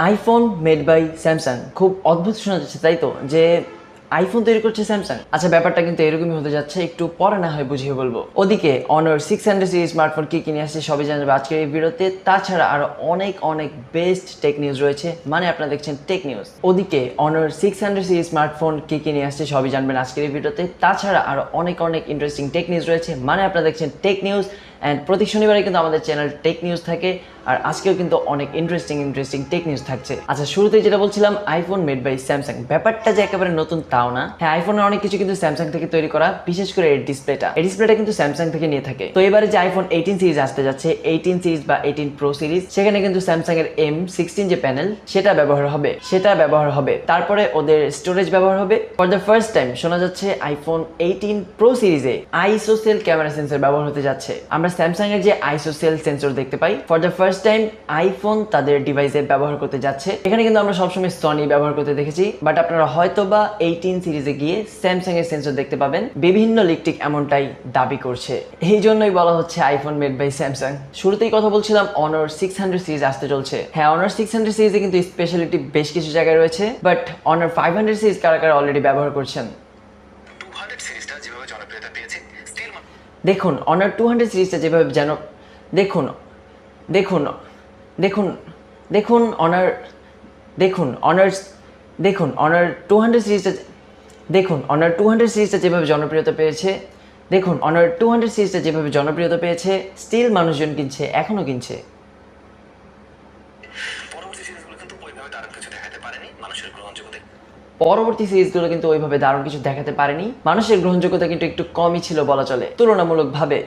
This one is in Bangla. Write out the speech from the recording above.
IPhone made by Samsung. খুব অদ্ভুত শোনা যাচ্ছে তাই তো, যে আইফোন তৈরি করছে স্যামসাং। আচ্ছা, ব্যাপারটা কিন্তু এরকমই হতে যাচ্ছে, একটু পরে না হয় বুঝিয়ে বলবো। ওদিকে অনার 600 সিরিজ স্মার্টফোন কি কিনে আসছে সবই জানবে আজকের এই ভিডিওতে। তাছাড়া আরো অনেক অনেক বেস্ট টেক নিউজ রয়েছে, মানে আপনারা দেখছেন টেক নিউজ। ওদিকে অনার 600 সিরিজ স্মার্টফোন কি কিনে আসছে সবই জানবেন আজকের এই ভিডিওতে। তাছাড়া আরো অনেক অনেক ইন্টারেস্টিং টেক নিউজ রয়েছে, মানে আপনারা দেখছেন টেক নিউজ। অ্যান্ড প্রতি শনিবারে কিন্তু আমাদের চ্যানেল টেক নিউজ থাকে, আর আজকেও কিন্তু অনেক ইন্টারেস্টিং টেক নিউজ থাকছে। আচ্ছা, শুরুতেই যেটা বলছিলাম, আইফোন মেড বাই স্যামসাং, ব্যাপারটা যে একেবারে নতুন তাও না। হ্যাঁ, আইফোনের অনেক কিছু কিন্তু স্যামসাং থেকে তৈরি করা, বিশেষ করে এর ডিসপ্লেটা কিন্তু স্যামসাং থেকে নিয়ে থাকে। তো এবারে যে আইফোন 18 সিরিজ আসতে যাচ্ছে, 18 সিরিজ বা 18 প্রো সিরিজ, সেখানে কিন্তু স্যামসাং এর M16 যে প্যানেল সেটা ব্যবহার হবে। তারপরে ওদের স্টোরেজ ব্যবহার হবে। ফর দ্য ফার্স্ট টাইম শোনা যাচ্ছে আইফোন 18 প্রো সিরিজে আইসোসেল ক্যামেরা সেন্সর ব্যবহার হতে যাচ্ছে। আমরা স্যামসাং এর যে আইসোসেল সেন্সর দেখতে পাই, for the first time iPhone তাদের ডিভাইসে ব্যবহার করতে যাচ্ছে। এখানে কিন্তু আমরা সবসময় সনি ব্যবহার করতে দেখেছি, বাট আপনারা হয়তো বা 18 সিরিজে গিয়ে স্যামসাং এর সেন্সর দেখতে পাবেন। বিভিন্ন লিকটিক এমনটাই দাবি করছে, এই জন্যই বলা হচ্ছে আইফোন মেড বাই স্যামসাং। শুরুতেই কথা বলছিলাম অনার 600 সিরিজ আসতে চলছে। হ্যাঁ, অনার 600 সিরিজে কিন্তু স্পেশালিটি বেশ কিছু জায়গায় রয়েছে, বাট অনার 500 সিরিজ কারা অলরেডি ব্যবহার করছেন। দেখুন অনার 200 সিরিজটা যেভাবে যেন দেখুন দেখুন দেখুন দেখুন অনার দেখুন অনার দেখুন অনার 200 সিরিজটা দেখুন অনার 200 সিরিজটা যেভাবে জনপ্রিয়তা পেয়েছে দেখুন অনার 200 সিরিজটা যেভাবে জনপ্রিয়তা পেয়েছে, স্টিল মানুষজন কিনছে, এখনো কিনছে। পরবর্তী সিরিজগুলো কিন্তু ওইভাবে দারুণ কিছু দেখাতে পারেনি, মানুষের গ্রহণযোগ্যতা কিন্তু একটু কমই ছিল বলা চলে তুলনামূলকভাবে।